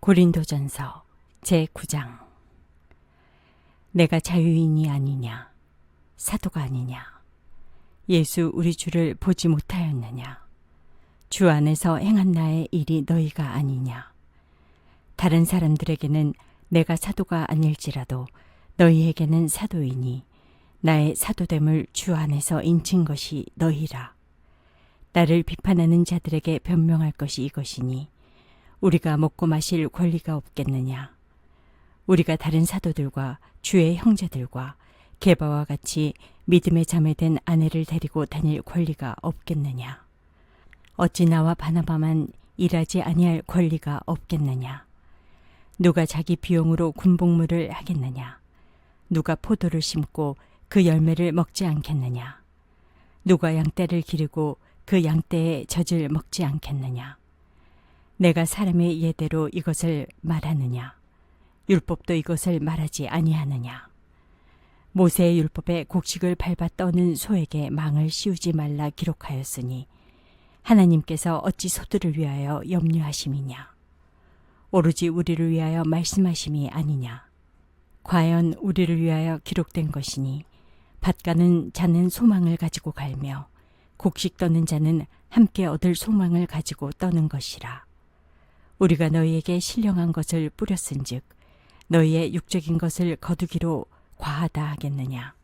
고린도전서 제9장. 내가 자유인이 아니냐, 사도가 아니냐, 예수 우리 주를 보지 못하였느냐, 주 안에서 행한 나의 일이 너희가 아니냐. 다른 사람들에게는 내가 사도가 아닐지라도 너희에게는 사도이니 나의 사도됨을 주 안에서 인친 것이 너희라. 나를 비판하는 자들에게 변명할 것이 이것이니 우리가 먹고 마실 권리가 없겠느냐. 우리가 다른 사도들과 주의 형제들과 게바와 같이 믿음에 자매된 아내를 데리고 다닐 권리가 없겠느냐. 어찌 나와 바나바만 일하지 아니할 권리가 없겠느냐. 누가 자기 비용으로 군복무를 하겠느냐. 누가 포도를 심고 그 열매를 먹지 않겠느냐. 누가 양떼를 기르고 그 양떼의 젖을 먹지 않겠느냐. 내가 사람의 예대로 이것을 말하느냐. 율법도 이것을 말하지 아니하느냐. 모세의 율법에 곡식을 밟아 떠는 소에게 망을 씌우지 말라 기록하였으니 하나님께서 어찌 소들을 위하여 염려하심이냐. 오로지 우리를 위하여 말씀하심이 아니냐. 과연 우리를 위하여 기록된 것이니 밭 가는 자는 소망을 가지고 갈며 곡식 떠는 자는 함께 얻을 소망을 가지고 떠는 것이라. 우리가 너희에게 신령한 것을 뿌렸은즉 너희의 육적인 것을 거두기로 과하다 하겠느냐.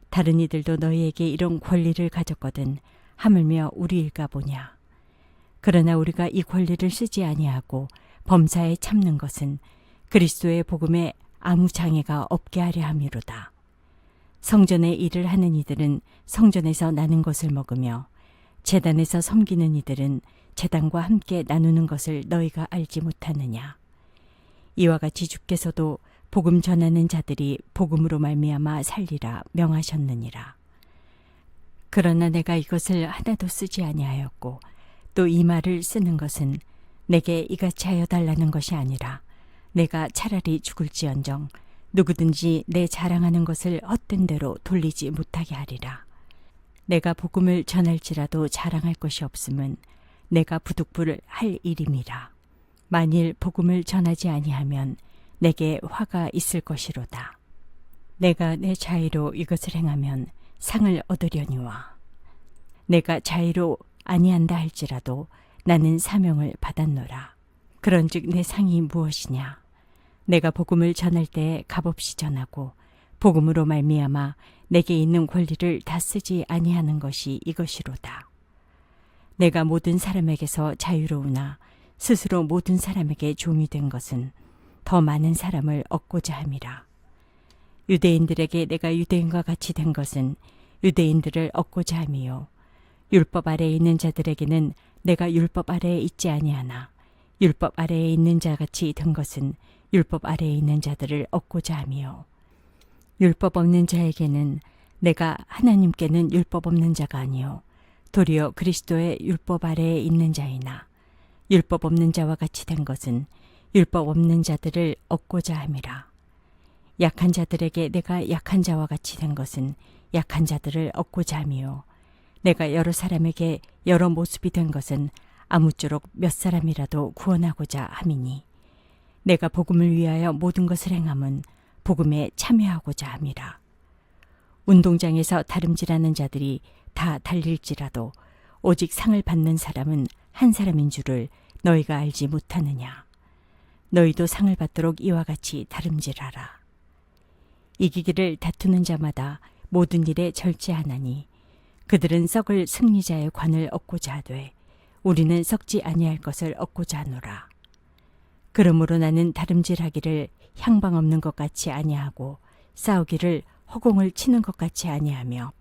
다른 이들도 너희에게 이런 권리를 가졌거든 하물며 우리일까 보냐. 그러나 우리가 이 권리를 쓰지 아니하고 범사에 참는 것은 그리스도의 복음에 아무 장애가 없게 하려 함이로다. 성전의 일을 하는 이들은 성전에서 나는 것을 먹으며 제단에서 섬기는 이들은 제단과 함께 나누는 것을 너희가 알지 못하느냐. 이와 같이 주께서도 복음 전하는 자들이 복음으로 말미암아 살리라 명하셨느니라. 그러나 내가 이것을 하나도 쓰지 아니하였고 또 이 말을 쓰는 것은 내게 이같이 하여 달라는 것이 아니라 내가 차라리 죽을지언정 누구든지 내 자랑하는 것을 헛된 대로 돌리지 못하게 하리라. 내가 복음을 전할지라도 자랑할 것이 없음은 내가 부득불을 할 일임이라. 만일 복음을 전하지 아니하면 내게 화가 있을 것이로다. 내가 내 자의로 이것을 행하면 상을 얻으려니와 내가 자의로 아니한다 할지라도 나는 사명을 받았노라. 그런즉 내 상이 무엇이냐. 내가 복음을 전할 때에 값없이 전하고 복음으로 말미암아 내게 있는 권리를 다 쓰지 아니하는 것이 이것이로다. 내가 모든 사람에게서 자유로우나 스스로 모든 사람에게 종이 된 것은 더 많은 사람을 얻고자 함이라. 유대인들에게 내가 유대인과 같이 된 것은 유대인들을 얻고자 함이요. 율법 아래에 있는 자들에게는 내가 율법 아래에 있지 아니하나 율법 아래에 있는 자같이 된 것은 율법 아래에 있는 자들을 얻고자 함이요. 율법 없는 자에게는 내가 하나님께는 율법 없는 자가 아니요 도리어 그리스도의 율법 아래에 있는 자이나 율법 없는 자와 같이 된 것은 율법 없는 자들을 얻고자 함이라. 약한 자들에게 내가 약한 자와 같이 된 것은 약한 자들을 얻고자 함이요 내가 여러 사람에게 여러 모습이 된 것은 아무쪼록 몇 사람이라도 구원하고자 함이니 내가 복음을 위하여 모든 것을 행함은 복음에 참여하고자 함이라. 운동장에서 다름질하는 자들이 다 달릴지라도 오직 상을 받는 사람은 한 사람인 줄을 너희가 알지 못하느냐. 너희도 상을 받도록 이와 같이 다름질하라. 이기기를 다투는 자마다 모든 일에 절제하나니 그들은 썩을 승리자의 관을 얻고자 하되 우리는 썩지 아니할 것을 얻고자 하노라. 그러므로 나는 다름질하기를 향방 없는 것 같이 아니하고 싸우기를 허공을 치는 것 같이 아니하며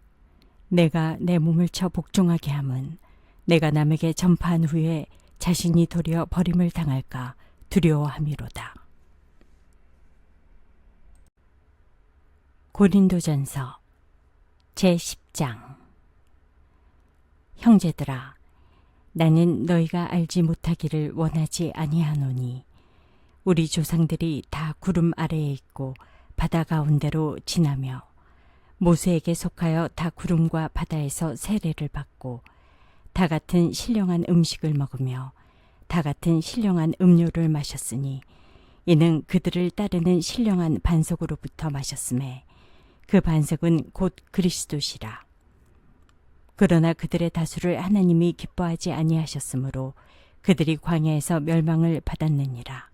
내가 내 몸을 쳐 복종하게 함은 내가 남에게 전파한 후에 자신이 도리어 버림을 당할까 두려워함이로다. 고린도전서 제10장. 형제들아, 나는 너희가 알지 못하기를 원하지 아니하노니 우리 조상들이 다 구름 아래에 있고 바다 가운데로 지나며 모세에게 속하여 다 구름과 바다에서 세례를 받고 다 같은 신령한 음식을 먹으며 다 같은 신령한 음료를 마셨으니 이는 그들을 따르는 신령한 반석으로부터 마셨음에 그 반석은 곧 그리스도시라. 그러나 그들의 다수를 하나님이 기뻐하지 아니하셨으므로 그들이 광야에서 멸망을 받았느니라.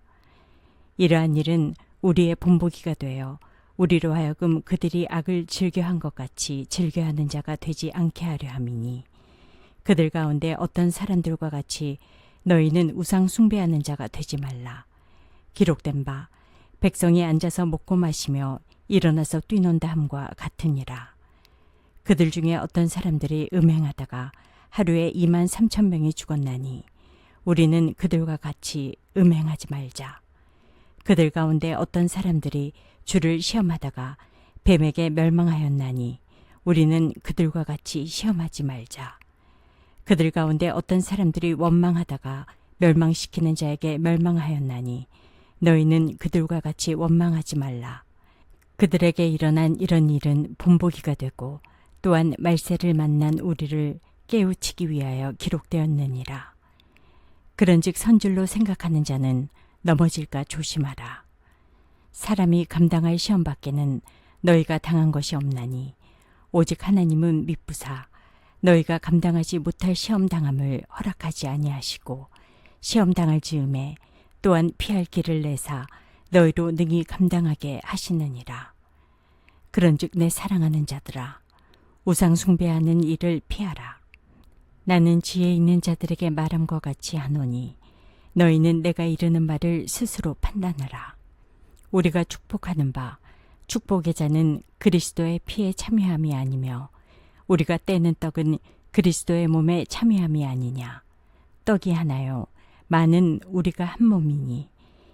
이러한 일은 우리의 본보기가 되어 우리로 하여금 그들이 악을 즐겨한 것 같이 즐겨하는 자가 되지 않게 하려 함이니, 그들 가운데 어떤 사람들과 같이 너희는 우상 숭배하는 자가 되지 말라. 기록된 바 백성이 앉아서 먹고 마시며 일어나서 뛰논다 함과 같으니라. 그들 중에 어떤 사람들이 음행하다가 하루에 23,000명이 죽었나니 우리는 그들과 같이 음행하지 말자. 그들 가운데 어떤 사람들이 주를 시험하다가 뱀에게 멸망하였나니 우리는 그들과 같이 시험하지 말자. 그들 가운데 어떤 사람들이 원망하다가 멸망시키는 자에게 멸망하였나니 너희는 그들과 같이 원망하지 말라. 그들에게 일어난 이런 일은 본보기가 되고 또한 말세를 만난 우리를 깨우치기 위하여 기록되었느니라. 그런즉 선줄로 생각하는 자는 넘어질까 조심하라. 사람이 감당할 시험 밖에는 너희가 당한 것이 없나니 오직 하나님은 미쁘사 너희가 감당하지 못할 시험 당함을 허락하지 아니하시고 시험 당할 즈음에 또한 피할 길을 내사 너희로 능히 감당하게 하시느니라. 그런즉 내 사랑하는 자들아, 우상 숭배하는 일을 피하라. 나는 지혜 있는 자들에게 말함과 같이 하노니 너희는 내가 이르는 말을 스스로 판단하라. 우리가 축복하는 바 축복의 자는 그리스도의 피에 참여함이 아니며 우리가 떼는 떡은 그리스도의 몸에 참여함이 아니냐. 떡이 하나요 많은 우리가 한 몸이니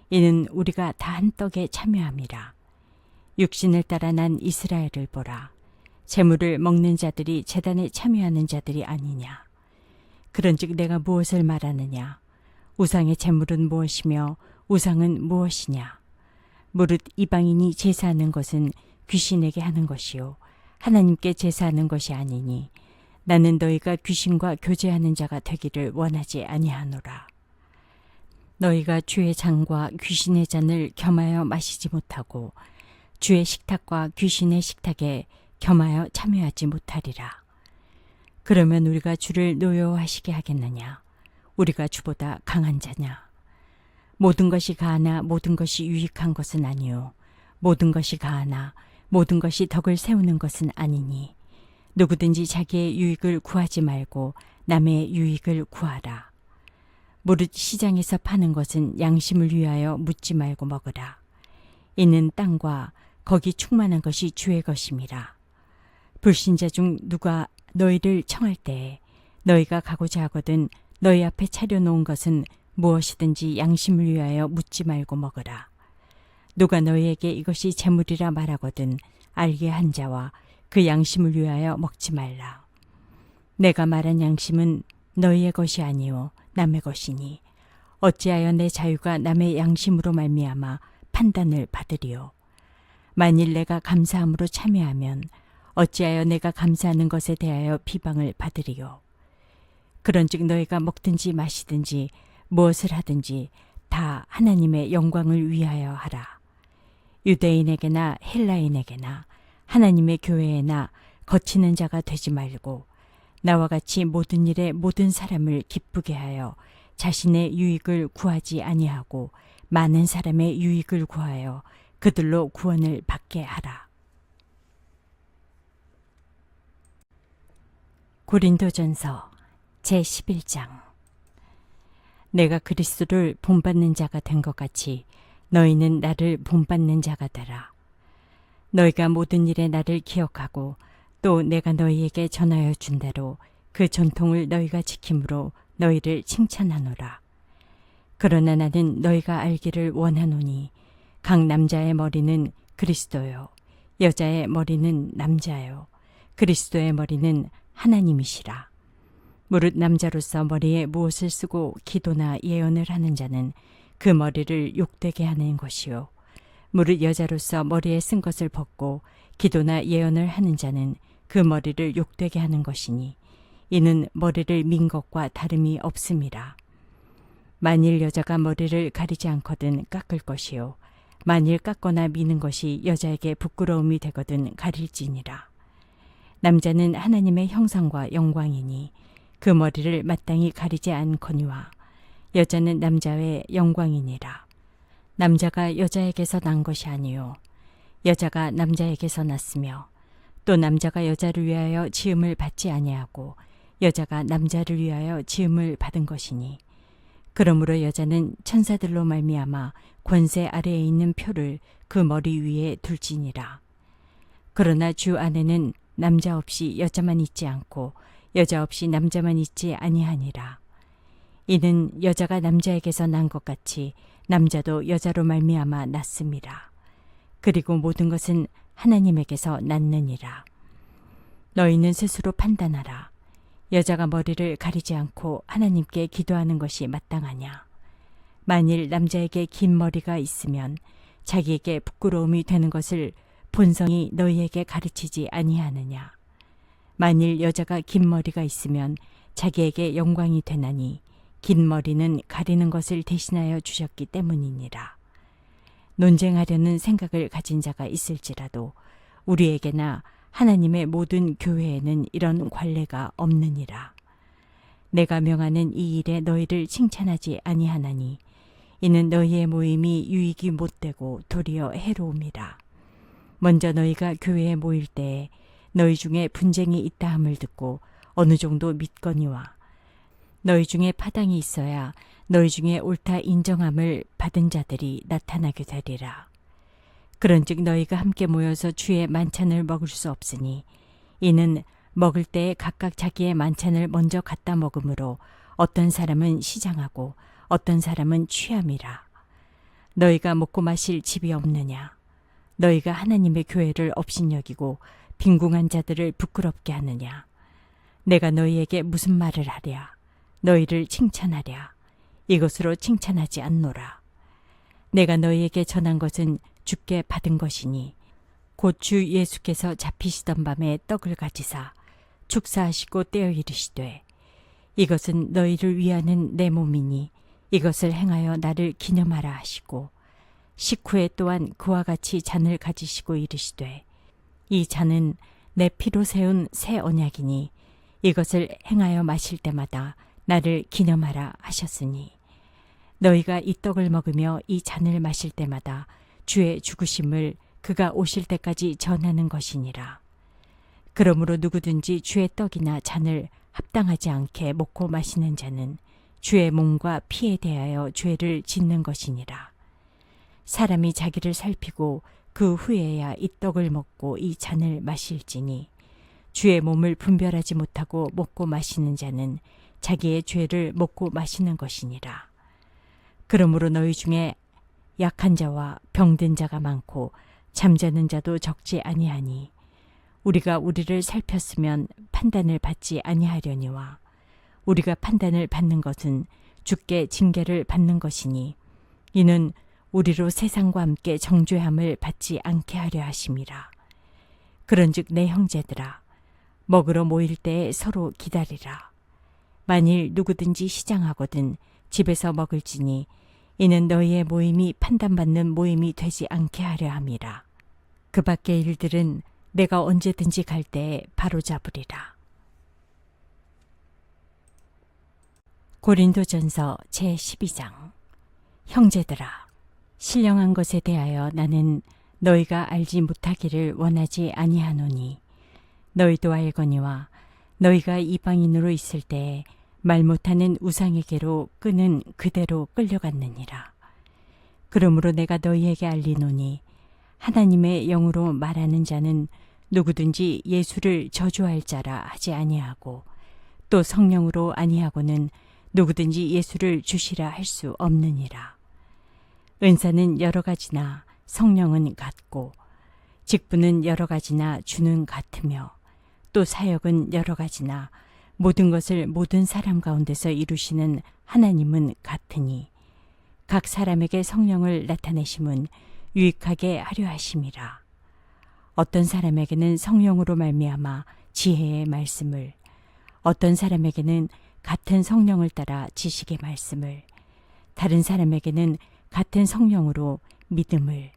이는 우리가 다 한 떡에 참여함이라. 육신을 따라 난 이스라엘을 보라. 제물을 먹는 자들이 제단에 참여하는 자들이 아니냐. 그런즉 내가 무엇을 말하느냐. 우상의 제물은 무엇이며 우상은 무엇이냐. 무릇 이방인이 제사하는 것은 귀신에게 하는 것이요 하나님께 제사하는 것이 아니니 나는 너희가 귀신과 교제하는 자가 되기를 원하지 아니하노라. 너희가 주의 잔과 귀신의 잔을 겸하여 마시지 못하고 주의 식탁과 귀신의 식탁에 겸하여 참여하지 못하리라. 그러면 우리가 주를 노여워하시게 하겠느냐. 우리가 주보다 강한 자냐. 모든 것이 가하나 모든 것이 유익한 것은 아니요 모든 것이 가하나 모든 것이 덕을 세우는 것은 아니니 누구든지 자기의 유익을 구하지 말고 남의 유익을 구하라. 무릇 시장에서 파는 것은 양심을 위하여 묻지 말고 먹으라. 이는 땅과 거기 충만한 것이 주의 것임이라. 불신자 중 누가 너희를 청할 때에 너희가 가고자 하거든 너희 앞에 차려놓은 것은 무엇이든지 양심을 위하여 묻지 말고 먹으라. 누가 너희에게 이것이 재물이라 말하거든 알게 한 자와 그 양심을 위하여 먹지 말라. 내가 말한 양심은 너희의 것이 아니요 남의 것이니 어찌하여 내 자유가 남의 양심으로 말미암아 판단을 받으리요. 만일 내가 감사함으로 참여하면 어찌하여 내가 감사하는 것에 대하여 비방을 받으리요. 그런즉 너희가 먹든지 마시든지 무엇을 하든지 다 하나님의 영광을 위하여 하라. 유대인에게나 헬라인에게나 하나님의 교회에나 거치는 자가 되지 말고 나와 같이 모든 일에 모든 사람을 기쁘게 하여 자신의 유익을 구하지 아니하고 많은 사람의 유익을 구하여 그들로 구원을 받게 하라. 고린도전서 제11장. 내가 그리스도를 본받는 자가 된 것 같이 너희는 나를 본받는 자가 되라. 너희가 모든 일에 나를 기억하고 또 내가 너희에게 전하여 준 대로 그 전통을 너희가 지킴으로 너희를 칭찬하노라. 그러나 나는 너희가 알기를 원하노니 각 남자의 머리는 그리스도요 여자의 머리는 남자요 그리스도의 머리는 하나님이시라. 무릇 남자로서 머리에 무엇을 쓰고 기도나 예언을 하는 자는 그 머리를 욕되게 하는 것이요 무릇 여자로서 머리에 쓴 것을 벗고 기도나 예언을 하는 자는 그 머리를 욕되게 하는 것이니 이는 머리를 민 것과 다름이 없음이라. 만일 여자가 머리를 가리지 않거든 깎을 것이요 만일 깎거나 미는 것이 여자에게 부끄러움이 되거든 가릴지니라. 남자는 하나님의 형상과 영광이니 그 머리를 마땅히 가리지 않거니와 여자는 남자의 영광이니라. 남자가 여자에게서 난 것이 아니요 여자가 남자에게서 났으며 또 남자가 여자를 위하여 지음을 받지 아니하고 여자가 남자를 위하여 지음을 받은 것이니 그러므로 여자는 천사들로 말미암아 권세 아래에 있는 표를 그 머리 위에 둘지니라. 그러나 주 안에는 남자 없이 여자만 있지 않고 여자 없이 남자만 있지 아니하니라. 이는 여자가 남자에게서 난 것 같이 남자도 여자로 말미암아 났음이라. 그리고 모든 것은 하나님에게서 났느니라. 너희는 스스로 판단하라. 여자가 머리를 가리지 않고 하나님께 기도하는 것이 마땅하냐. 만일 남자에게 긴 머리가 있으면 자기에게 부끄러움이 되는 것을 본성이 너희에게 가르치지 아니하느냐. 만일 여자가 긴 머리가 있으면 자기에게 영광이 되나니 긴 머리는 가리는 것을 대신하여 주셨기 때문이니라. 논쟁하려는 생각을 가진 자가 있을지라도 우리에게나 하나님의 모든 교회에는 이런 관례가 없느니라. 내가 명하는 이 일에 너희를 칭찬하지 아니하나니 이는 너희의 모임이 유익이 못되고 도리어 해로움이라. 먼저 너희가 교회에 모일 때에 너희 중에 분쟁이 있다 함을 듣고 어느 정도 믿거니와 너희 중에 파당이 있어야 너희 중에 옳다 인정함을 받은 자들이 나타나게 되리라. 그런즉 너희가 함께 모여서 주의 만찬을 먹을 수 없으니 이는 먹을 때에 각각 자기의 만찬을 먼저 갖다 먹으므로 어떤 사람은 시장하고 어떤 사람은 취함이라. 너희가 먹고 마실 집이 없느냐. 너희가 하나님의 교회를 업신여기고 빈궁한 자들을 부끄럽게 하느냐. 내가 너희에게 무슨 말을 하랴. 너희를 칭찬하랴. 이것으로 칭찬하지 않노라. 내가 너희에게 전한 것은 주께 받은 것이니 곧 주 예수께서 잡히시던 밤에 떡을 가지사 축사하시고 떼어 이르시되 이것은 너희를 위하는 내 몸이니 이것을 행하여 나를 기념하라 하시고 식후에 또한 그와 같이 잔을 가지시고 이르시되 이 잔은 내 피로 세운 새 언약이니 이것을 행하여 마실 때마다 나를 기념하라 하셨으니 너희가 이 떡을 먹으며 이 잔을 마실 때마다 주의 죽으심을 그가 오실 때까지 전하는 것이니라. 그러므로 누구든지 주의 떡이나 잔을 합당하지 않게 먹고 마시는 자는 주의 몸과 피에 대하여 죄를 짓는 것이니라. 사람이 자기를 살피고 그 후에야 이 떡을 먹고 이 잔을 마실지니 주의 몸을 분별하지 못하고 먹고 마시는 자는 자기의 죄를 먹고 마시는 것이니라. 그러므로 너희 중에 약한 자와 병든 자가 많고 잠자는 자도 적지 아니하니 우리가 우리를 살폈으면 판단을 받지 아니하려니와 우리가 판단을 받는 것은 주께 징계를 받는 것이니 이는 우리로 세상과 함께 정죄함을 받지 않게 하려 하심이라. 그런즉 내 형제들아 먹으러 모일 때에 서로 기다리라. 만일 누구든지 시장하거든 집에서 먹을지니 이는 너희의 모임이 판단받는 모임이 되지 않게 하려 함이라. 그 밖의 일들은 내가 언제든지 갈 때에 바로잡으리라. 고린도전서 제12장. 형제들아, 신령한 것에 대하여 나는 너희가 알지 못하기를 원하지 아니하노니 너희도 알거니와 너희가 이방인으로 있을 때에 말 못하는 우상에게로 끄는 그대로 끌려갔느니라. 그러므로 내가 너희에게 알리노니 하나님의 영으로 말하는 자는 누구든지 예수를 저주할 자라 하지 아니하고 또 성령으로 아니하고는 누구든지 예수를 주시라 할 수 없느니라. 은사는 여러 가지나 성령은 같고 직분은 여러 가지나 주는 같으며 또 사역은 여러 가지나 모든 것을 모든 사람 가운데서 이루시는 하나님은 같으니 각 사람에게 성령을 나타내심은 유익하게 하려 하심이라. 어떤 사람에게는 성령으로 말미암아 지혜의 말씀을, 어떤 사람에게는 같은 성령을 따라 지식의 말씀을, 다른 사람에게는 같은 성령으로 믿음을,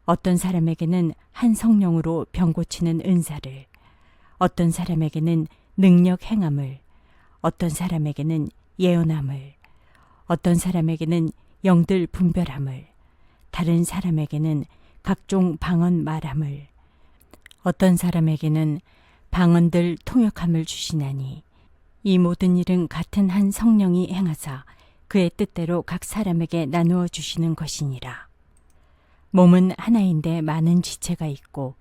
어떤 사람에게는 한 성령으로 병 고치는 은사를, 어떤 사람에게는 능력 행함을, 어떤 사람에게는 예언함을, 어떤 사람에게는 영들 분별함을, 다른 사람에게는 각종 방언 말함을, 어떤 사람에게는 방언들 통역함을 주시나니 이 모든 일은 같은 한 성령이 행하사 그의 뜻대로 각 사람에게 나누어 주시는 것이니라. 몸은 하나인데 많은 지체가 있고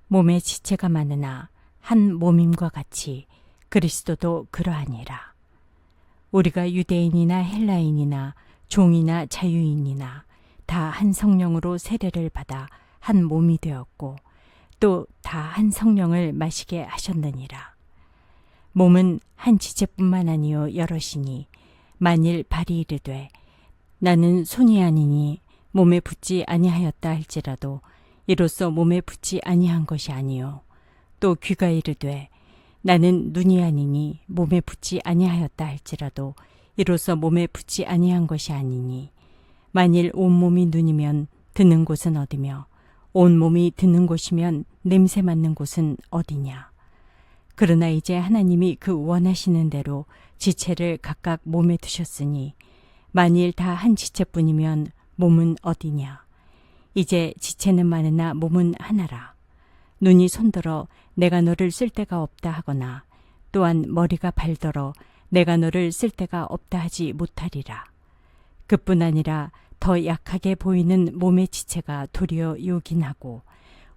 몸에 지체가 많으나 한 몸임과 같이 그리스도도 그러하니라. 우리가 유대인이나 헬라인이나 종이나 자유인이나 다 한 성령으로 세례를 받아 한 몸이 되었고 또 다 한 성령을 마시게 하셨느니라. 몸은 한 지체뿐만 아니요 여럿이니 만일 발이 이르되 나는 손이 아니니 몸에 붙지 아니하였다 할지라도 이로써 몸에 붙지 아니한 것이 아니요 또 귀가 이르되 나는 눈이 아니니 몸에 붙지 아니하였다 할지라도 이로써 몸에 붙지 아니한 것이 아니니 만일 온몸이 눈이면 듣는 곳은 어디며 온몸이 듣는 곳이면 냄새 맡는 곳은 어디냐. 그러나 이제 하나님이 그 원하시는 대로 지체를 각각 몸에 두셨으니 만일 다 한 지체뿐이면 몸은 어디냐. 이제 지체는 많으나 몸은 하나라. 눈이 손들어 내가 너를 쓸 데가 없다 하거나 또한 머리가 발더러 내가 너를 쓸 데가 없다 하지 못하리라. 그뿐 아니라 더 약하게 보이는 몸의 지체가 도리어 요긴하고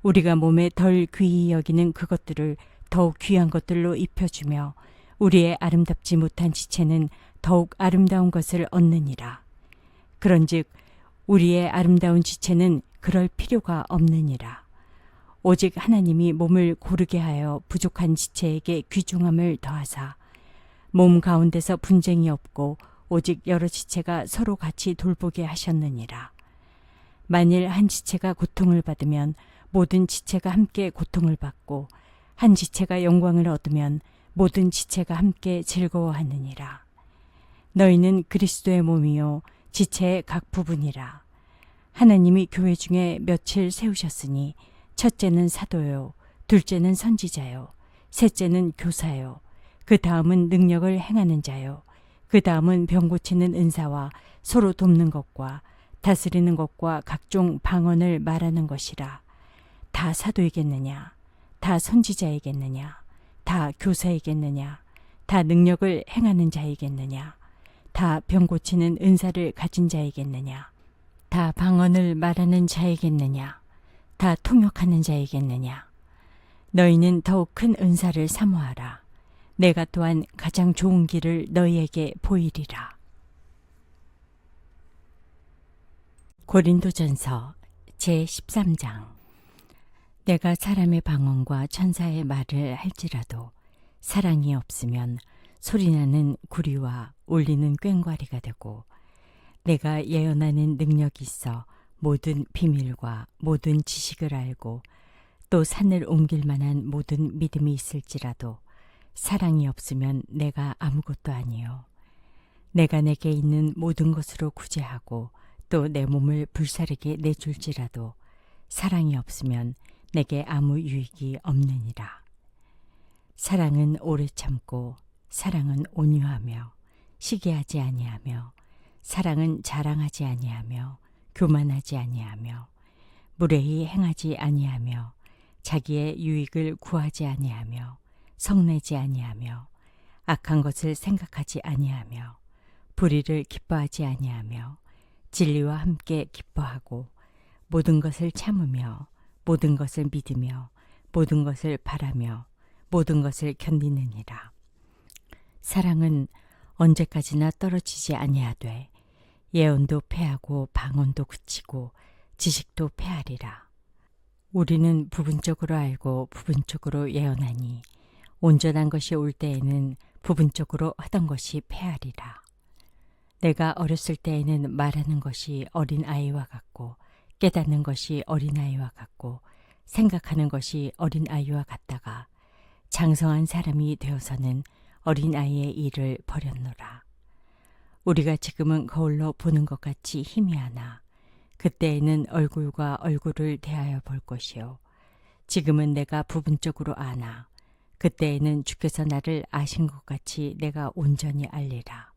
우리가 몸에 덜 귀히 여기는 그것들을 더욱 귀한 것들로 입혀주며 우리의 아름답지 못한 지체는 더욱 아름다운 것을 얻느니라. 그런즉 우리의 아름다운 지체는 그럴 필요가 없느니라. 오직 하나님이 몸을 고르게 하여 부족한 지체에게 귀중함을 더하사 몸 가운데서 분쟁이 없고 오직 여러 지체가 서로 같이 돌보게 하셨느니라. 만일 한 지체가 고통을 받으면 모든 지체가 함께 고통을 받고 한 지체가 영광을 얻으면 모든 지체가 함께 즐거워하느니라. 너희는 그리스도의 몸이요 지체의 각 부분이라. 하나님이 교회 중에 며칠 세우셨으니 첫째는 사도요, 둘째는 선지자요, 셋째는 교사요, 그 다음은 능력을 행하는 자요, 그 다음은 병 고치는 은사와 서로 돕는 것과 다스리는 것과 각종 방언을 말하는 것이라. 다 사도이겠느냐? 다 선지자이겠느냐? 다 교사이겠느냐? 다 능력을 행하는 자이겠느냐? 다 병 고치는 은사를 가진 자이겠느냐? 다 방언을 말하는 자이겠느냐? 다 통역하는 자이겠느냐? 너희는 더욱 큰 은사를 사모하라. 내가 또한 가장 좋은 길을 너희에게 보이리라. 고린도전서 제13장. 내가 사람의 방언과 천사의 말을 할지라도 사랑이 없으면 소리나는 구리와 울리는 꽹과리가 되고 내가 예언하는 능력이 있어 모든 비밀과 모든 지식을 알고 또 산을 옮길 만한 모든 믿음이 있을지라도 사랑이 없으면 내가 아무것도 아니요. 내가 내게 있는 모든 것으로 구제하고 또 내 몸을 불사르게 내줄지라도 사랑이 없으면 내게 아무 유익이 없느니라. 사랑은 오래 참고 사랑은 온유하며 시기하지 아니하며 사랑은 자랑하지 아니하며 교만하지 아니하며 무례히 행하지 아니하며 자기의 유익을 구하지 아니하며 성내지 아니하며 악한 것을 생각하지 아니하며 불의를 기뻐하지 아니하며 진리와 함께 기뻐하고 모든 것을 참으며 모든 것을 믿으며 모든 것을 바라며 모든 것을 견디느니라. 사랑은 언제까지나 떨어지지 아니하되 예언도 패하고 방언도 그치고 지식도 패하리라. 우리는 부분적으로 알고 부분적으로 예언하니 온전한 것이 올 때에는 부분적으로 하던 것이 패하리라. 내가 어렸을 때에는 말하는 것이 어린아이와 같고 깨닫는 것이 어린아이와 같고 생각하는 것이 어린아이와 같다가 장성한 사람이 되어서는 어린아이의 일을 버렸노라. 우리가 지금은 거울로 보는 것 같이 희미하나 그때에는 얼굴과 얼굴을 대하여 볼 것이요. 지금은 내가 부분적으로 아나 그때에는 주께서 나를 아신 것 같이 내가 온전히 알리라.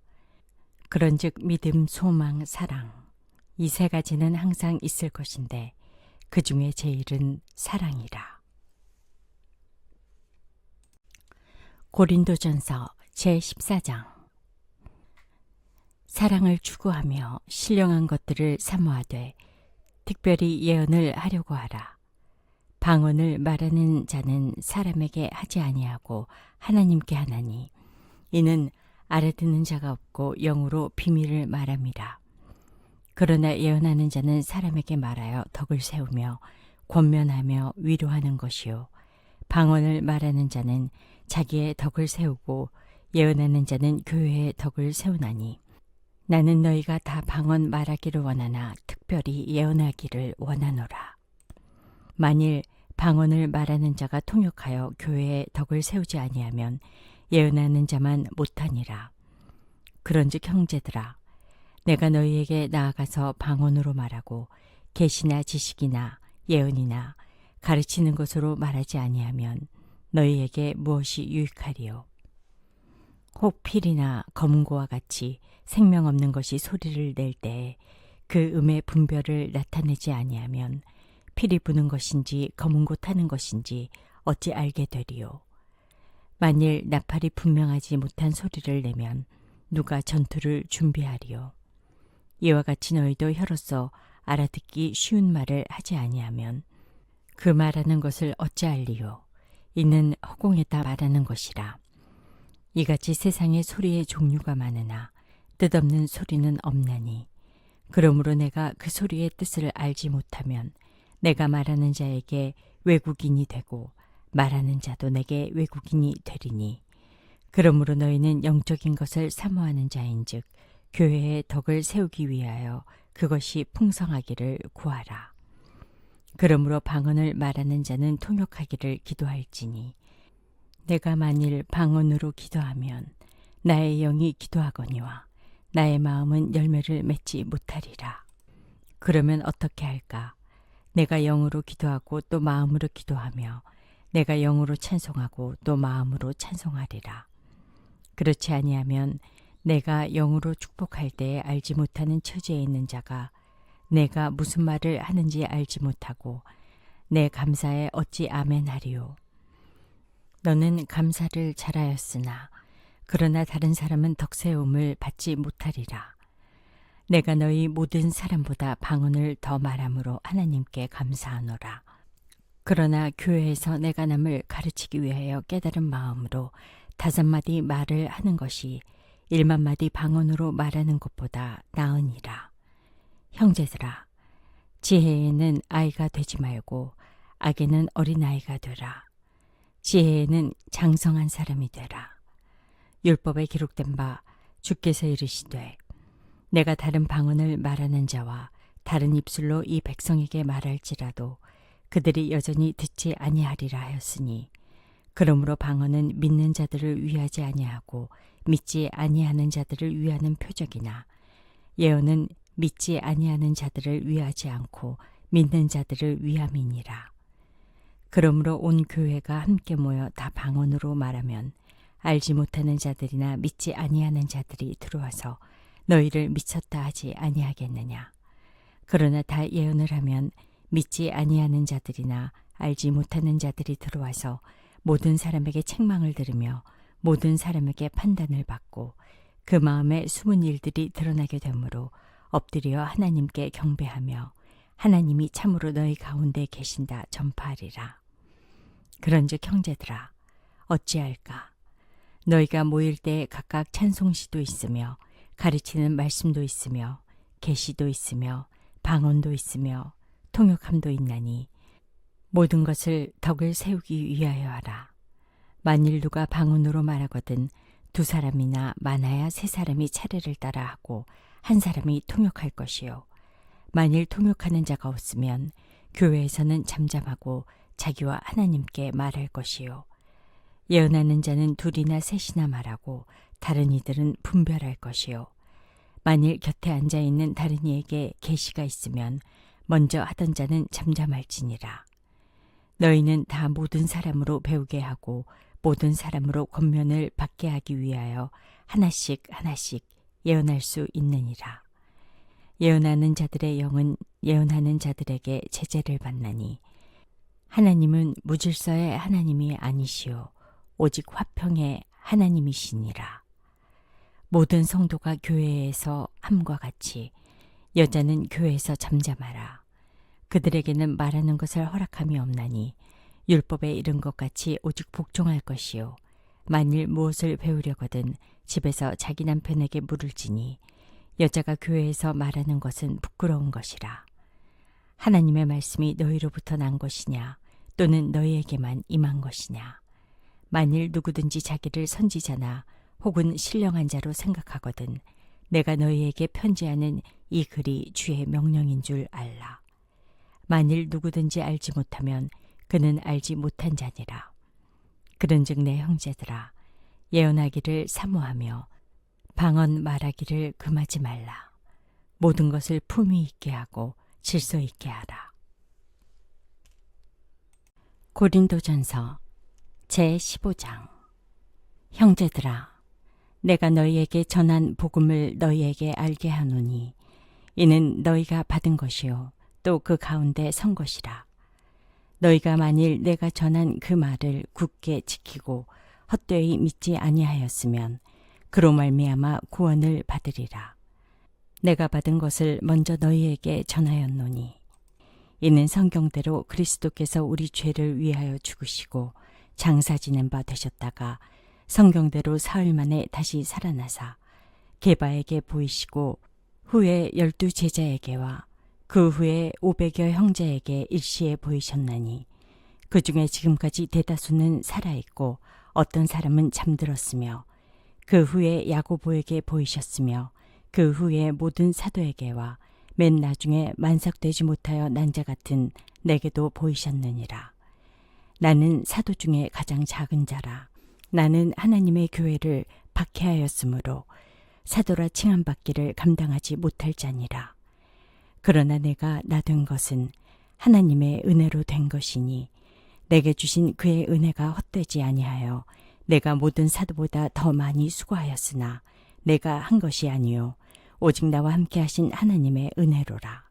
그런즉 믿음, 소망, 사랑 이 세 가지는 항상 있을 것인데 그 중에 제일은 사랑이라. 고린도전서 제14장. 사랑을 추구하며 신령한 것들을 사모하되 특별히 예언을 하려고 하라. 방언을 말하는 자는 사람에게 하지 아니하고 하나님께 하나니 이는 알아듣는 자가 없고 영으로 비밀을 말함이라. 그러나 예언하는 자는 사람에게 말하여 덕을 세우며 권면하며 위로하는 것이요. 방언을 말하는 자는 자기의 덕을 세우고 예언하는 자는 교회의 덕을 세우나니 나는 너희가 다 방언 말하기를 원하나 특별히 예언하기를 원하노라. 만일 방언을 말하는 자가 통역하여 교회의 덕을 세우지 아니하면 예언하는 자만 못하니라. 그런즉 형제들아 내가 너희에게 나아가서 방언으로 말하고 계시나 지식이나 예언이나 가르치는 것으로 말하지 아니하면 너희에게 무엇이 유익하리요. 혹 필이나 검은고와 같이 생명 없는 것이 소리를 낼 때에 그 음의 분별을 나타내지 아니하면 필이 부는 것인지 검은고 타는 것인지 어찌 알게 되리요. 만일 나팔이 분명하지 못한 소리를 내면 누가 전투를 준비하리요. 이와 같이 너희도 혀로서 알아듣기 쉬운 말을 하지 아니하면 그 말하는 것을 어찌 알리요. 이는 허공에다 말하는 것이라. 이같이 세상에 소리의 종류가 많으나 뜻없는 소리는 없나니 그러므로 내가 그 소리의 뜻을 알지 못하면 내가 말하는 자에게 외국인이 되고 말하는 자도 내게 외국인이 되리니 그러므로 너희는 영적인 것을 사모하는 자인즉 교회의 덕을 세우기 위하여 그것이 풍성하기를 구하라. 그러므로 방언을 말하는 자는 통역하기를 기도할지니 내가 만일 방언으로 기도하면 나의 영이 기도하거니와 나의 마음은 열매를 맺지 못하리라. 그러면 어떻게 할까? 내가 영으로 기도하고 또 마음으로 기도하며 내가 영으로 찬송하고 또 마음으로 찬송하리라. 그렇지 아니하면 내가 영으로 축복할 때에 알지 못하는 처지에 있는 자가 내가 무슨 말을 하는지 알지 못하고 내 감사에 어찌 아멘하리요. 너는 감사를 잘하였으나 그러나 다른 사람은 덕세움을 받지 못하리라. 내가 너희 모든 사람보다 방언을 더 말함으로 하나님께 감사하노라. 그러나 교회에서 내가 남을 가르치기 위하여 깨달은 마음으로 5마디 말을 하는 것이 1만마디 방언으로 말하는 것보다 나으니라. 형제들아, 지혜에는 아이가 되지 말고 악에는 어린아이가 되라. 지혜에는 장성한 사람이 되라. 율법에 기록된 바 주께서 이르시되 내가 다른 방언을 말하는 자와 다른 입술로 이 백성에게 말할지라도 그들이 여전히 듣지 아니하리라 하였으니 그러므로 방언은 믿는 자들을 위하지 아니하고 믿지 아니하는 자들을 위하는 표적이나 예언은 믿지 아니하는 자들을 위하지 않고 믿는 자들을 위함이니라. 그러므로 온 교회가 함께 모여 다 방언으로 말하면 알지 못하는 자들이나 믿지 아니하는 자들이 들어와서 너희를 미쳤다 하지 아니하겠느냐. 그러나 다 예언을 하면 믿지 아니하는 자들이나 알지 못하는 자들이 들어와서 모든 사람에게 책망을 들으며 모든 사람에게 판단을 받고 그 마음에 숨은 일들이 드러나게 되므로 엎드려 하나님께 경배하며 하나님이 참으로 너희 가운데 계신다 전파하리라. 그런즉 형제들아 어찌할까? 너희가 모일 때 각각 찬송시도 있으며 가르치는 말씀도 있으며 계시도 있으며 방언도 있으며 통역함도 있나니 모든 것을 덕을 세우기 위하여 하라. 만일 누가 방언으로 말하거든 2사람이나 많아야 3사람이 차례를 따라 하고 1사람이 통역할 것이요. 만일 통역하는 자가 없으면 교회에서는 잠잠하고 자기와 하나님께 말할 것이요. 예언하는 자는 2이나 3이나 말하고 다른 이들은 분별할 것이요. 만일 곁에 앉아있는 다른 이에게 계시가 있으면 먼저 하던 자는 잠잠할지니라. 너희는 다 모든 사람으로 배우게 하고 모든 사람으로 권면을 받게 하기 위하여 하나씩 하나씩 예언할 수 있느니라. 예언하는 자들의 영은 예언하는 자들에게 제재를 받나니 하나님은 무질서의 하나님이 아니시오 오직 화평의 하나님이시니라. 모든 성도가 교회에서 함과 같이 여자는 교회에서 잠잠하라. 그들에게는 말하는 것을 허락함이 없나니 율법에 이른 것 같이 오직 복종할 것이요 만일 무엇을 배우려거든 집에서 자기 남편에게 물을지니 여자가 교회에서 말하는 것은 부끄러운 것이라. 하나님의 말씀이 너희로부터 난 것이냐 또는 너희에게만 임한 것이냐. 만일 누구든지 자기를 선지자나 혹은 신령한 자로 생각하거든 내가 너희에게 편지하는 이 글이 주의 명령인 줄 알라. 만일 누구든지 알지 못하면 그는 알지 못한 자니라. 그런즉 내 형제들아 예언하기를 사모하며 방언 말하기를 금하지 말라. 모든 것을 품위 있게 하고 질서 있게 하라. 고린도전서 제15장. 형제들아 내가 너희에게 전한 복음을 너희에게 알게 하노니 이는 너희가 받은 것이요 또 그 가운데 선 것이라. 너희가 만일 내가 전한 그 말을 굳게 지키고 헛되이 믿지 아니하였으면 그로 말미암아 구원을 받으리라. 내가 받은 것을 먼저 너희에게 전하였노니 이는 성경대로 그리스도께서 우리 죄를 위하여 죽으시고 장사 지낸 바 되셨다가 성경대로 사흘 만에 다시 살아나사 게바에게 보이시고 후에 12 제자에게와 그 후에 500여 형제에게 일시에 보이셨나니 그 중에 지금까지 대다수는 살아있고 어떤 사람은 잠들었으며 그 후에 야고보에게 보이셨으며 그 후에 모든 사도에게와 맨 나중에 만삭되지 못하여 난 자 같은 내게도 보이셨느니라. 나는 사도 중에 가장 작은 자라. 나는 하나님의 교회를 박해하였으므로 사도라 칭함받기를 감당하지 못할 자니라. 그러나 내가 나 된 것은 하나님의 은혜로 된 것이니 내게 주신 그의 은혜가 헛되지 아니하여 내가 모든 사도보다 더 많이 수고하였으나 내가 한 것이 아니요 오직 나와 함께 하신 하나님의 은혜로라.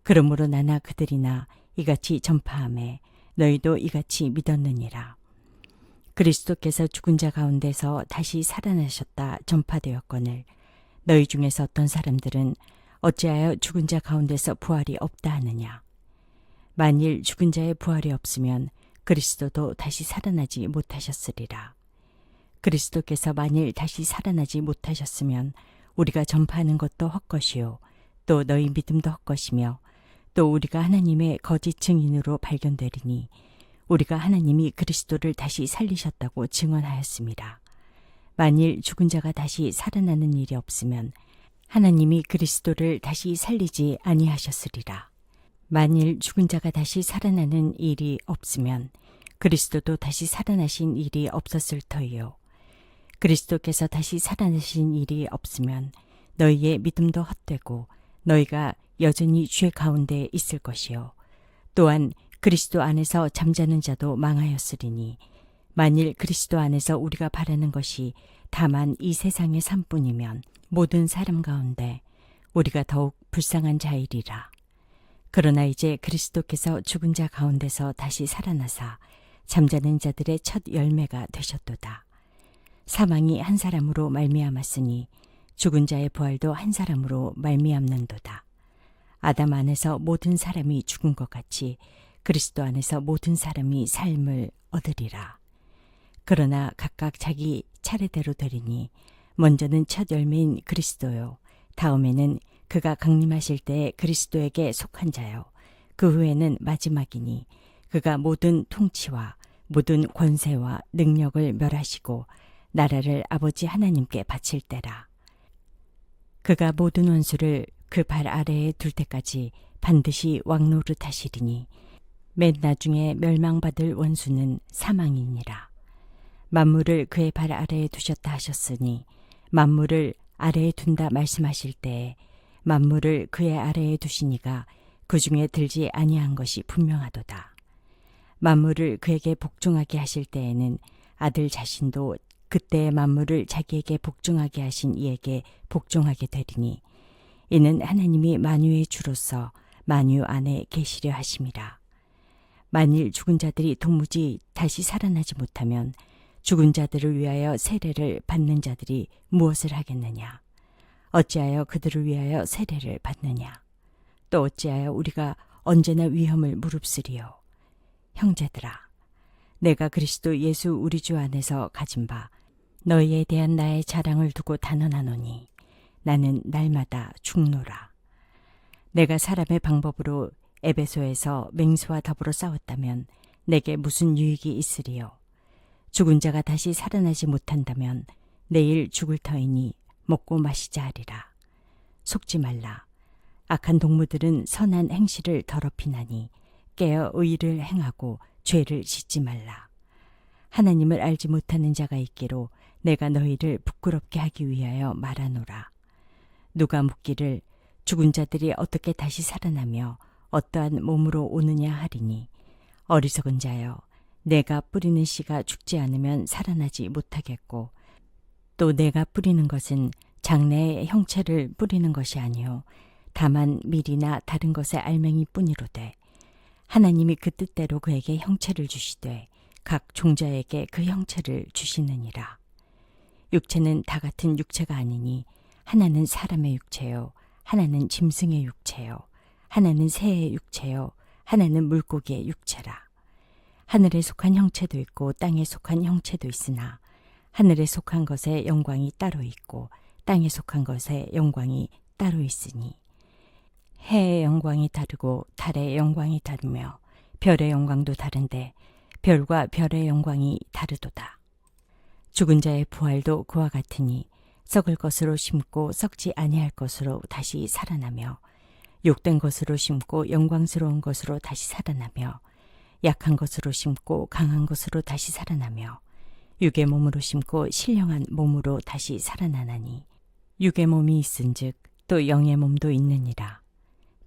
그러므로 나나 그들이나 이같이 전파하매 너희도 이같이 믿었느니라. 그리스도께서 죽은 자 가운데서 다시 살아나셨다 전파되었거늘 너희 중에서 어떤 사람들은 어찌하여 죽은 자 가운데서 부활이 없다 하느냐. 만일 죽은 자의 부활이 없으면 그리스도도 다시 살아나지 못하셨으리라. 그리스도께서 만일 다시 살아나지 못하셨으면 우리가 전파하는 것도 헛것이요 또 너희 믿음도 헛것이며 또 우리가 하나님의 거짓 증인으로 발견되리니 우리가 하나님이 그리스도를 다시 살리셨다고 증언하였습니다. 만일 죽은 자가 다시 살아나는 일이 없으면 하나님이 그리스도를 다시 살리지 아니하셨으리라. 만일 죽은 자가 다시 살아나는 일이 없으면 그리스도도 다시 살아나신 일이 없었을 터이요. 그리스도께서 다시 살아나신 일이 없으면 너희의 믿음도 헛되고 너희가 여전히 죄 가운데 있을 것이요. 또한 그리스도 안에서 잠자는 자도 망하였으리니 만일 그리스도 안에서 우리가 바라는 것이 다만 이 세상의 삶뿐이면 모든 사람 가운데 우리가 더욱 불쌍한 자이리라. 그러나 이제 그리스도께서 죽은 자 가운데서 다시 살아나사 잠자는 자들의 첫 열매가 되셨도다. 사망이 한 사람으로 말미암았으니 죽은 자의 부활도 한 사람으로 말미암는도다. 아담 안에서 모든 사람이 죽은 것 같이 그리스도 안에서 모든 사람이 삶을 얻으리라. 그러나 각각 자기 차례대로 되리니 먼저는 첫 열매인 그리스도요 다음에는 그가 강림하실 때에 그리스도에게 속한 자요 그 후에는 마지막이니 그가 모든 통치와 모든 권세와 능력을 멸하시고 나라를 아버지 하나님께 바칠 때라. 그가 모든 원수를 그 발 아래에 둘 때까지 반드시 왕노릇 하시리니 맨 나중에 멸망받을 원수는 사망이니라. 만물을 그의 발 아래에 두셨다 하셨으니 만물을 아래에 둔다 말씀하실 때에 만물을 그의 아래에 두시니가 그 중에 들지 아니한 것이 분명하도다. 만물을 그에게 복종하게 하실 때에는 아들 자신도 그때의 만물을 자기에게 복종하게 하신 이에게 복종하게 되리니 이는 하나님이 만유의 주로서 만유 안에 계시려 하심이라. 만일 죽은 자들이 도무지 다시 살아나지 못하면 죽은 자들을 위하여 세례를 받는 자들이 무엇을 하겠느냐? 어찌하여 그들을 위하여 세례를 받느냐? 또 어찌하여 우리가 언제나 위험을 무릅쓰리요? 형제들아, 내가 그리스도 예수 우리 주 안에서 가진 바 너희에 대한 나의 자랑을 두고 단언하노니 나는 날마다 죽노라. 내가 사람의 방법으로 에베소에서 맹수와 더불어 싸웠다면 내게 무슨 유익이 있으리요? 죽은 자가 다시 살아나지 못한다면 내일 죽을 터이니 먹고 마시자 하리라. 속지 말라. 악한 동무들은 선한 행실을 더럽히나니 깨어 의를 행하고 죄를 짓지 말라. 하나님을 알지 못하는 자가 있기로 내가 너희를 부끄럽게 하기 위하여 말하노라. 누가 묻기를 죽은 자들이 어떻게 다시 살아나며 어떠한 몸으로 오느냐 하리니 어리석은 자여, 내가 뿌리는 씨가 죽지 않으면 살아나지 못하겠고 또 내가 뿌리는 것은 장래의 형체를 뿌리는 것이 아니요 다만 밀이나 다른 것의 알맹이 뿐이로되 하나님이 그 뜻대로 그에게 형체를 주시되 각 종자에게 그 형체를 주시느니라. 육체는 다 같은 육체가 아니니 하나는 사람의 육체요 하나는 짐승의 육체요 하나는 새의 육체요 하나는 물고기의 육체라. 하늘에 속한 형체도 있고 땅에 속한 형체도 있으나 하늘에 속한 것의 영광이 따로 있고 땅에 속한 것의 영광이 따로 있으니 해의 영광이 다르고 달의 영광이 다르며 별의 영광도 다른데 별과 별의 영광이 다르도다. 죽은 자의 부활도 그와 같으니 썩을 것으로 심고 썩지 아니할 것으로 다시 살아나며 욕된 것으로 심고 영광스러운 것으로 다시 살아나며 약한 것으로 심고 강한 것으로 다시 살아나며 육의 몸으로 심고 신령한 몸으로 다시 살아나나니 육의 몸이 있은즉 또 영의 몸도 있느니라.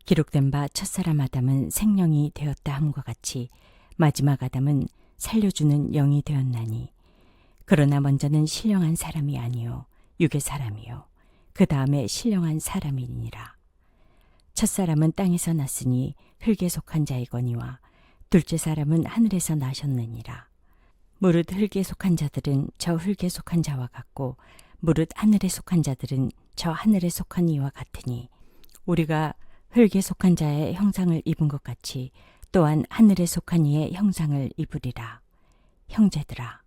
기록된 바 첫사람 아담은 생명이 되었다 함과 같이 마지막 아담은 살려주는 영이 되었나니 그러나 먼저는 신령한 사람이 아니요 육의 사람이요 그 다음에 신령한 사람이니라. 첫사람은 땅에서 났으니 흙에 속한 자이거니와 둘째 사람은 하늘에서 나셨느니라. 무릇 흙에 속한 자들은 저 흙에 속한 자와 같고 무릇 하늘에 속한 자들은 저 하늘에 속한 이와 같으니 우리가 흙에 속한 자의 형상을 입은 것 같이 또한 하늘에 속한 이의 형상을 입으리라. 형제들아,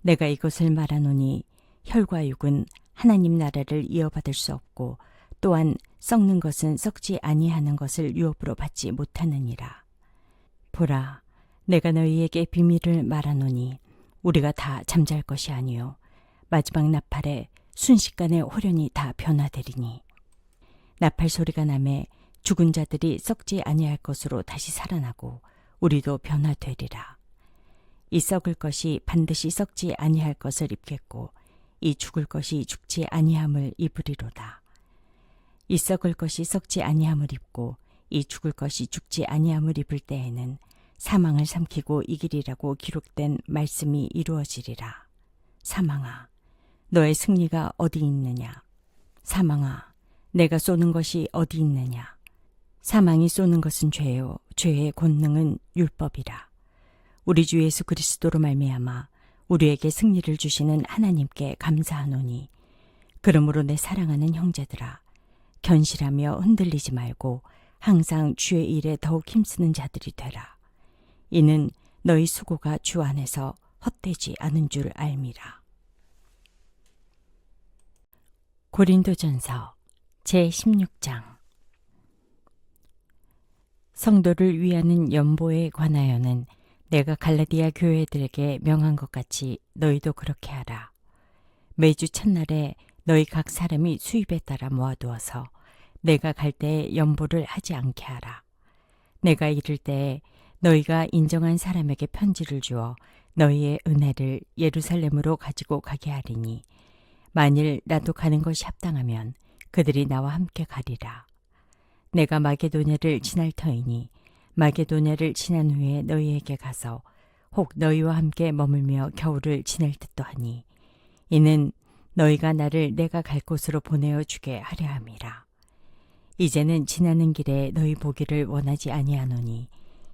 내가 이것을 말하노니 혈과 육은 하나님 나라를 이어받을 수 없고 또한 썩는 것은 썩지 아니하는 것을 유업으로 받지 못하느니라. 보라, 내가 너희에게 비밀을 말하노니 우리가 다 잠잘 것이 아니요 마지막 나팔에 순식간에 호련히 다 변화되리니 나팔 소리가 나매 죽은 자들이 썩지 아니할 것으로 다시 살아나고 우리도 변화되리라. 이 썩을 것이 반드시 썩지 아니할 것을 입겠고 이 죽을 것이 죽지 아니함을 입으리로다. 이 썩을 것이 썩지 아니함을 입고 이 죽을 것이 죽지 아니함을 입을 때에는 사망을 삼키고 이기리라고 기록된 말씀이 이루어지리라. 사망아, 너의 승리가 어디 있느냐? 사망아, 내가 쏘는 것이 어디 있느냐? 사망이 쏘는 것은 죄요, 죄의 권능은 율법이라. 우리 주 예수 그리스도로 말미암아 우리에게 승리를 주시는 하나님께 감사하노니 그러므로 내 사랑하는 형제들아, 견실하며 흔들리지 말고 항상 주의 일에 더욱 힘쓰는 자들이 되라. 이는 너희 수고가 주 안에서 헛되지 않은 줄 알미라. 고린도전서 제16장. 성도를 위하는 연보에 관하여는 내가 갈라디아 교회들에게 명한 것 같이 너희도 그렇게 하라. 매주 첫날에 너희 각 사람이 수입에 따라 모아두어서 내가 갈 때에 연보를 하지 않게 하라. 내가 이를 때에 너희가 인정한 사람에게 편지를 주어 너희의 은혜를 예루살렘으로 가지고 가게 하리니 만일 나도 가는 것이 합당하면 그들이 나와 함께 가리라. 내가 마게도냐를 지날 터이니 마게도냐를 지난 후에 너희에게 가서 혹 너희와 함께 머물며 겨울을 지낼 듯도 하니 이는 너희가 나를 내가 갈 곳으로 보내어 주게 하려 함이라. 이제는 지나는 길에 너희 보기를 원하지 아니하노니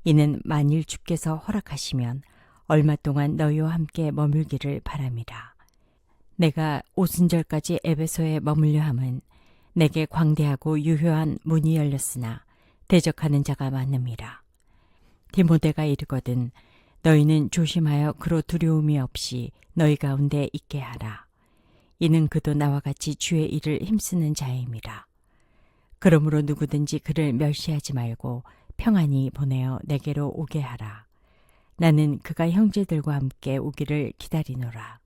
이는 만일 주께서 허락하시면 얼마 동안 너희와 함께 머물기를 바람이라. 내가 오순절까지 에베소에 머물려 함은 내게 광대하고 유효한 문이 열렸으나 대적하는 자가 많음이라. 디모데가 이르거든 너희는 조심하여 그로 두려움이 없이 너희 가운데 있게 하라. 이는 그도 나와 같이 주의 일을 힘쓰는 자임이라. 그러므로 누구든지 그를 멸시하지 말고 평안히 보내어 내게로 오게 하라. 나는 그가 형제들과 함께 오기를 기다리노라.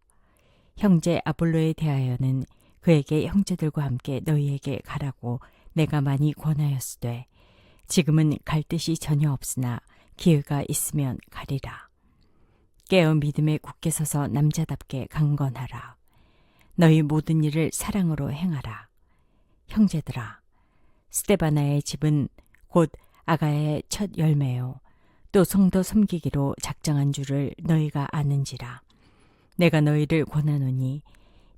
형제 아볼로에 대하여는 그에게 형제들과 함께 너희에게 가라고 내가 많이 권하였으되 지금은 갈 뜻이 전혀 없으나 기회가 있으면 가리라. 깨어 믿음에 굳게 서서 남자답게 강건하라. 너희 모든 일을 사랑으로 행하라. 형제들아, 스데바나의 집은 곧 아가야의 첫 열매요 또 성도 섬기기로 작정한 줄을 너희가 아는지라. 내가 너희를 권하노니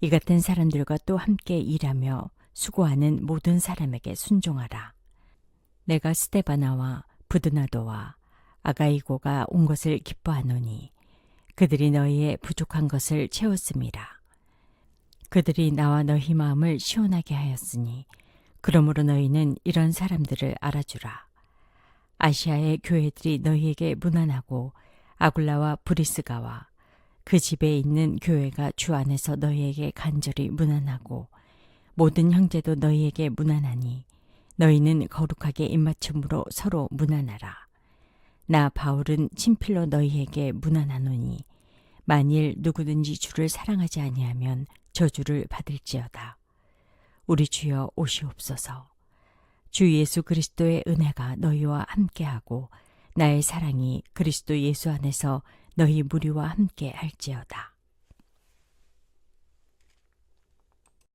이 같은 사람들과 또 함께 일하며 수고하는 모든 사람에게 순종하라. 내가 스데바나와 부드나도와 아가이고가 온 것을 기뻐하노니 그들이 너희의 부족한 것을 채웠음이라. 그들이 나와 너희 마음을 시원하게 하였으니 그러므로 너희는 이런 사람들을 알아주라. 아시아의 교회들이 너희에게 문안하고 아굴라와 브리스가와 그 집에 있는 교회가 주 안에서 너희에게 간절히 문안하고 모든 형제도 너희에게 문안하니 너희는 거룩하게 입맞춤으로 서로 문안하라. 나 바울은 친필로 너희에게 문안하노니 만일 누구든지 주를 사랑하지 아니하면 저주를 받을지어다. 우리 주여 오시옵소서. 주 예수 그리스도의 은혜가 너희와 함께하고 나의 사랑이 그리스도 예수 안에서 너희 무리와 함께 할지어다.